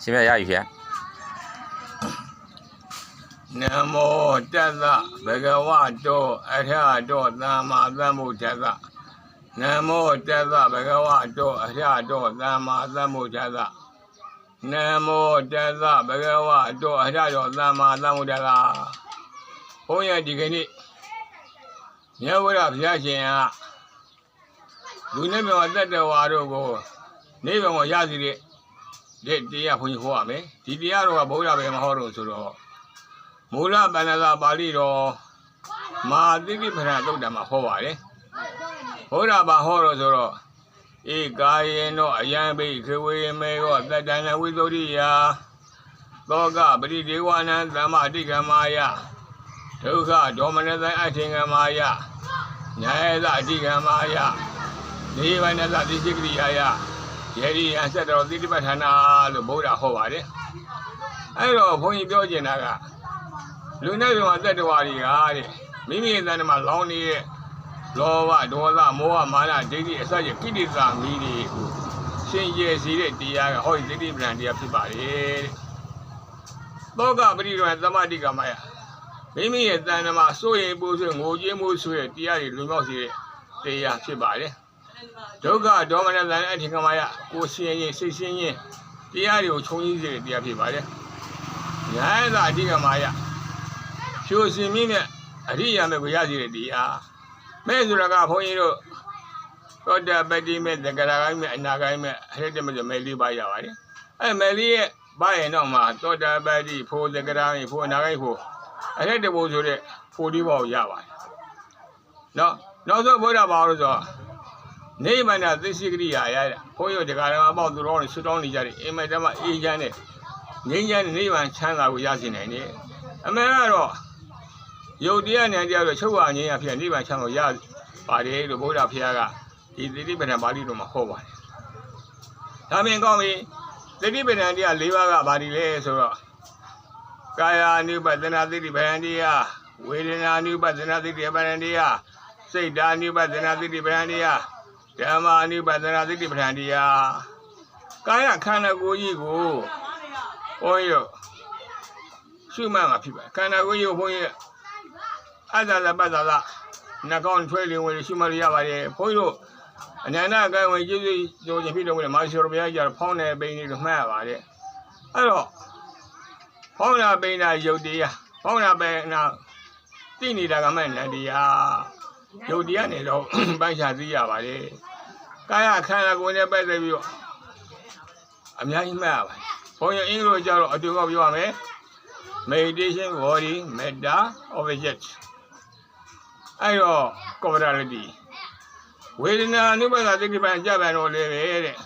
ရှင်မြတ်ရယူခဲ့နမောတတ္တဘဂဝတောအထတောသမ္မာသမ္ဗုဒ္ဓတ္တနမောတတ္တဘဂဝတောအထတောသမ္မာသမ္ဗုဒ္ဓတ္တနမောတတ္တဘဂဝတောအထတောသမ္မာသမ္ဗုဒ္ဓတ္တဘုန်းကြီးဒီကနေ့မြတ်ဝရဘုရားရှင်ကလူနဲ့မြတ်တတ္တဝါတို့ကိုနိဗ္ဗာန်ကိုရစီတဲ့တရားဘုန်းကြီးဟောရမယ်ဒီတရားတော်ကဗုဒ္ဓဘယ်မှာဟောတော့ဆိုတော့မူလပဏ္ဏသာပါဠိတော်မဟာသီတိပဋ္ဌာန်သုတ်တံမှာဟောပါတယ်ဘုရားဘာဟောတော့ဆိုတော့ဧကာယေနောအယံဘိခေဝေမေယောတတ္တနဝိသုဒ္ဓိယာသောကပရိဒေဝနံသမ္မာတိကမာယဒုက္ခဒေါမနသံအထင်ကမာယညာယသအတိကမာယနိဗ္ဗာန်သတိစိကရိယာယယေရိယဆက်တော်သီတိပဋ္ဌာန်လို့ဘုရားဟောပါတယ်အဲ့တော့ဘုန်းကြီးပြောချင်တာကလူနဲ့ပြောတဲ့တဝါတွေကတဲ့မိမိရဲ့တဏ္ဍမှာလောင်းနေတဲ့လောဘဒေါသမောဟမာနဒိဋ္ဌိအစရှိကိလေသာမီးတွေကိုရှင်ကျယ်စေတဲ့တရားကဟောဒီသတိပဋ္ဌာန်တရားဖြစ်ပါတယ်တဲ့သောကပရိဒေဝသမ္မာတိကမယမိမိရဲ့တဏ္ဍမှာစိုးရိမ်ပူဆွေးငိုကြွေးမှုဆိုတဲ့တရားတွေလွန်မြောက်စေတဲ့တရားဖြစ်ပါတယ်ဒုက္ခဒေါမနသံအထင်ကမယကိုဆင်းရဲစိတ်ဆင်းရဲတရားတွေကိုခြုံကြီးစေတဲ့တရားဖြစ်ပါတယ်ညာယသအတိကမာယဖြိုစင်မြင့်နဲ့အရိယာမေကိုရစီတဲ့တရားမဲဆိုတာကဘုန်းကြီးတို့သောတာပတိမေသက္ကရာဂိမေအနာဂိမေအရဟတမေဆိုမဲလေးပါရပါတယ်အဲမဲလေးရဲ့ဘာရင်တော့မှာသောတာပတိဖို့သက္ကရာဂိဖို့အနာဂိဖို့အရဟတဘုဆိုတဲ့ဖို့ဒီဘောကိုရပါတယ်နော်နောက်ဆုံးဘုရားဘာလို့ဆိုတော့နိဗ္ဗာန်သစ္စိကရိယာရတဲ့ဘုန်းကြီးတို့ဒီကရမအပေါက်သူတော်တွေဆွတောင်းနေကြတယ်အိမ်မက်တမအေးချမ်းတဲ့ငြိမ်းချမ်းတဲ့နိဗ္ဗာန်ချမ်းသာကိုရရှိနိုင်တယ်အမှန်ကတော့ယုတ်တရားနဲ့တရားဆိုချုပ်ဝငြိမ်းရဖြစ်နိဗ္ဗာန်ချမ်းကိုရပါတယ်လို့ဘုရားဖျားကဒီသတိပဋ္ဌာန်ပါဠိတော်မှာဟောပါတယ်ဒါမြင်ကောင်းပြီသတိပဋ္ဌာန်တရား၄ပါးကဘာတွေလဲဆိုတော့ကာယ ानु ပသနာသတိပဋ္ဌာန်တရားဝေဒနာ ानु ပသနာသတိပဋ္ဌာန်တရားစိတ်ဓာ ानु ပသနာသတိပဋ္ဌာန်တရားဓမ္မ ानु ပသနာသတိပဋ္ဌာန်တရားကာယခန္ဓာကိုယ်ကြီးကိုဘုန်းကြီးတို့ရှုမှတ်မှာဖြစ်ပါတယ်ခန္ဓာကိုယ်ကြီးကိုဘုန်းကြီးအတ္တလပတ္တလနှကောင်းထွဲလင်းဝင်ရှုမှတ်ရပါတယ်ဘုန်းကြီးတို့အနန္တကံဝင်ကျေးဇူးကြောင့်ဖြစ်တော်မူတဲ့မာရှိတော်ဘုရားကြီးကဖောင်းတဲ့ပိန်လေးကိုမှတ်ရပါတယ်အဲ့တော့ဖောင်းတာပိန်တာယုတ်တရားဖောင်းတာပိန်တာသိနေတာကမှနန္တရားယုတ်တရားနဲ့တော့ပိုင်းခြားသိရပါတယ်ကာယခန္ဓာကိုယ်နဲ့ပတ်သက်ပြီးတော့အများကြီးမှတ်ရပါတယ်ဘုန်းကြီးအင်္ဂလိပ်ကျတော့အတူကောက်ပြောရမယ်meditation body metta object အဲ့တော့ causality ဝေဒနာအနုပ္ပဒါသတိပံကြပံတော့လေပဲတဲ့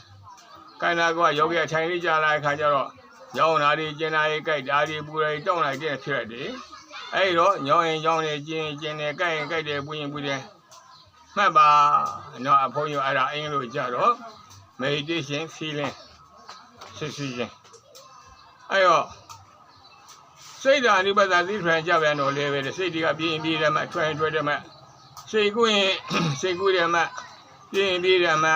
ခန္ဓာကိုယ်ယောဂီအထိုင်လေးကြာလာတဲ့ခါကျတော့ညောင်းတာတွေကျင်တာတွေကြိုက်တာတွေပူတာတွေတောင်းလိုက်တဲ့ဖြစ်ရတယ်အဲ့တော့ညောင်းရင်ညောင်းတယ်ကျင်တယ်ကြိုက်ရင်ကြိုက်တယ်ပူရင်ပူတယ်မှတ်ပါတော့အဖို့ရအဲ့ဒါအင်္ဂလိပ်ကျတော့ meditation feeling sensation အဲ့တော့စိတ်ဓာအနိပ္ပဒါသတိပဋ္ဌာန်ကြပြန်တော့လေပဲစိတ်တွေကပြင်းပြင်းတယ်မှထွဲထွဲတယ်မှစိတ်ကူးရင်စိတ်ကူးတယ်မှပြင်းပြင်းတယ်မှ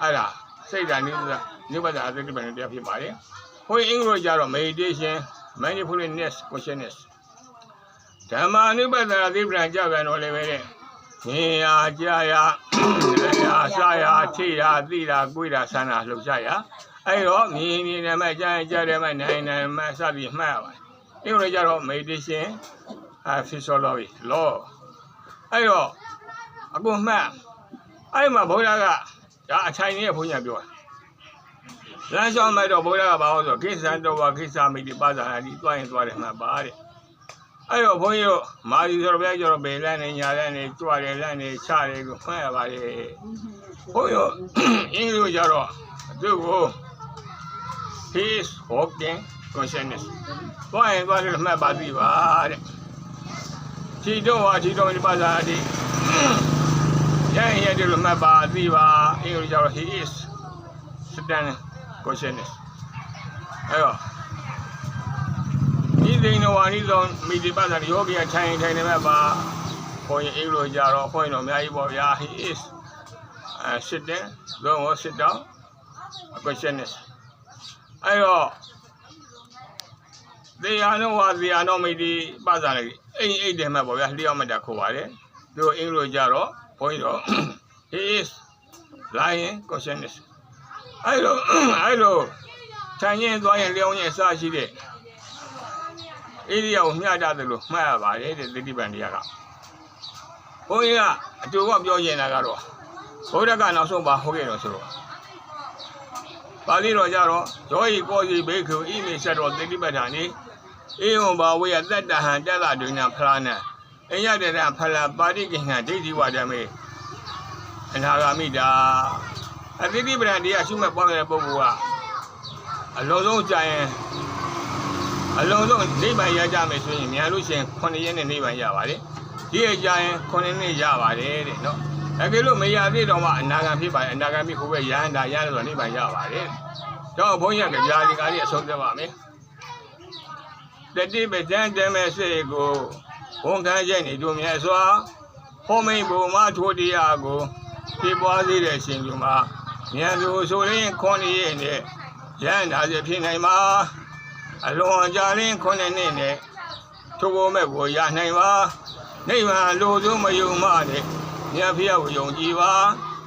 အဲ့ဒါစိတ်ဓာအနိပ္ပဒါသတိပဋ္ဌာန်တရားဖြစ်ပါတယ်ဟိုအင်္ဂလိပ်ကျတော့ meditation mindfulness consciousness ဓမ္မအနိပ္ပဒါသတိပဋ္ဌာန်ကြပြန်တော့လေပဲတဲ့ဉာဏ်ရာကြာရာစာရာထိရာသိရာကိုယ်ရာဆန္ဒလှုပ်ရှားရာအဲ့တော့မြင်တယ်မှကြားတယ်မှနိုင်မှစသည်မှတ်ရပါတယ်။အဲ့လိုကြတော့ meditation physiology law အဲ့တော့အခုမှတ်အဲ့မှာဘုရားကဒါအထိုင်နဲ့ဘုရားပြောတာ။လမ်းလျှောက်မဲ့တော့ဘုရားကဘာလို့ဆိုကိစ္စတော်ဝကိစ္စမိတိပါဇာတိတွားရင်တွားတယ်မှတ်ပါတဲ့။အဲ့တော့ဘုန်းကြီးတို့မာရီဆိုတော့ဘုရားကျတော့ဘယ်လမ်းနဲ့ညာလမ်းနဲ့ကြွတယ်လမ်းနဲ့ချတယ်လို့မှတ်ရပါတယ်။ဘုန်းကြီးတို့အင်္ဂလိပ်ကျတော့သူ့ကိုhe is walking consciousness ဘာရင်ဘာလို့မှတ်ပါသေးပါတဲ့ခြေတော့ဟာခြေတော့ဒီပါစားဒီရရင်ရတယ်လို့မှတ်ပါသေးပါအင်္ဂလိပ်ကျတော့ he is standing consciousness အဲ့တော့ဒီသိနေဝါနီးဆုံးမိဒီပါစားယောဂီအထိုင်နေမှတ်ပါဘုန်းကြီးအင်္ဂလိပ်ကျတော့ဘုန်းကြီးတော်အများကြီးပေါ့ဗျာ he is sitting don't sit down consciousness အဲ့တော့တရားတော်ဝါတရားတော်မိတိပဇာလိုက်အိတ်တယ်မဲ့ပေါ့ဗျာလျှောက်မှတ်တာခေါ်ပါတယ်သူအင်္ဂလိပ်ကြတော့ဘုန်းကြီးတော့ he is lying consciousness အဲ့လိုထိုင်ရင်သွားရင်လျောင်းရင်အစရှိတဲ့ဣရိယာကိုမျှတတယ်လို့မှတ်ရပါတယ်တဲ့သတိပံတရားကဘုန်းကြီးကအတူကပြောရင်တာကတော့ဘုရားကနောက်ဆုံးပါဟုတ်ခဲ့တော့ဆိုတော့ပါဠိတော်ကြတော့ဇောဤကောစီဘေခုဣမိဆက်တော်သတိပဋ္ဌာန်ဤဧဝံဘာဝေယတတ္တဟံတတ္တဒုညာဖလားနံအညတတဖလားပါတိကိဟံဒိဋ္ဌိဝဓမ္မေအနာဂါမိတာအသတိပဋ္ဌာန်တရားရှုမှတ်ပွားတဲ့ပုဂ္ဂိုလ်ကအလုံးစုံကြာရင်အလုံးစုံနိဗ္ဗာန်ရကြမယ်ဆိုရင်မြန်လို့ရှိရင်9ရက်နဲ့နိဗ္ဗာန်ရပါတယ်ဒီအကြာရင်9နှစ်ရပါတယ်တဲ့နော်အကယ်လို့မရသေးတော့မှအနာဂံဖြစ်ပါတယ်အနာဂံဖြစ်ကိုပဲရဟန္တာရလို့နိဗ္ဗာန်ရပါတယ်တော့ဘုန်းကြီးကကြာဒီကားလေးအဆုံးသတ်ပါမယ်တတိပဒံဓမ္မစေကိုဝန်ခံချက်နေတို့မြတ်စွာဟောမိန်ဘုံမထိုတရားကိုဖြစ်ပွားစေတဲ့အရှင်လူမှာဉာဏ်သူဆိုရင်9ရက်နဲ့ရဟန္တာစေဖြစ်နိုင်မှာအလွန်ကြာရင်9နှစ်နဲ့ထိုဘုံမဲ့ကိုရနိုင်ပါနိဗ္ဗာန်လိုဆုံးမယုံမှနဲ့မြတ်ဖျားကိုယုံကြည်ပါ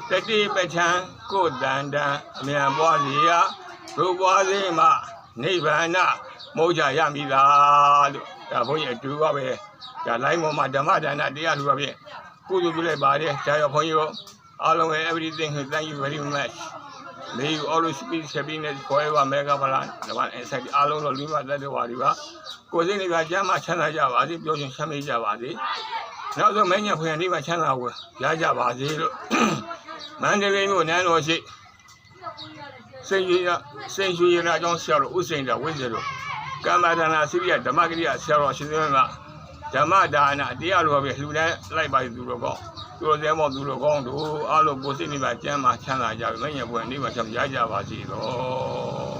တတိပဋ္ဌာန်ကိုတန်တန်အမြန်ပွားစီရရူပွားစေမှနိဗ္ဗာန်မောကြရမည်သာလို့ဒါဘုန်းကြီးအတူပါပဲဒါလိုင်းပေါ်မှာဓမ္မဒါနတရားလူပါဖြင့်ကုသိုလ်ပြုလိုက်ပါတယ်ဒါရောဘုန်းကြီးတို့အားလုံးပဲ everything thank you very much may you always be happiness forever mega balan ဒါမှအဆက်အားလုံးတော့လူမတတ်တော်ပါဒီပါကိုယ်စိတ်တွေကကျမ်းမာချမ်းသာကြပါစေပြောရှင်ချမ်းမြေ့ကြပါစေနောက်ဆုံးမင်းညဖွင့်နေမှာချမ်းသာကိုရကြပါစေလို့မန္တလေးမြို့နန်းတော်ရှိစိန်ရွှေရအကြောင်းဆရာတော်ဥစိန်တော်ဝိဇ္ဇတို့ကမ္မဒါနစိရိယဓမ္မဂရိယဆရာတော်ရှင်သွင်းမှာဓမ္မဒါနတရားလိုပဲလှူဒန်းလိုက်ပါသူတို့ကောသူတို့တဲမောသူတို့ကောင်းတို့အားလုံးကိုယ်စိတ်နေပါကျမ်းမာချမ်းသာကြပြီမင်းညဖွင့်နေမှာချမ်းရကြပါစေတော့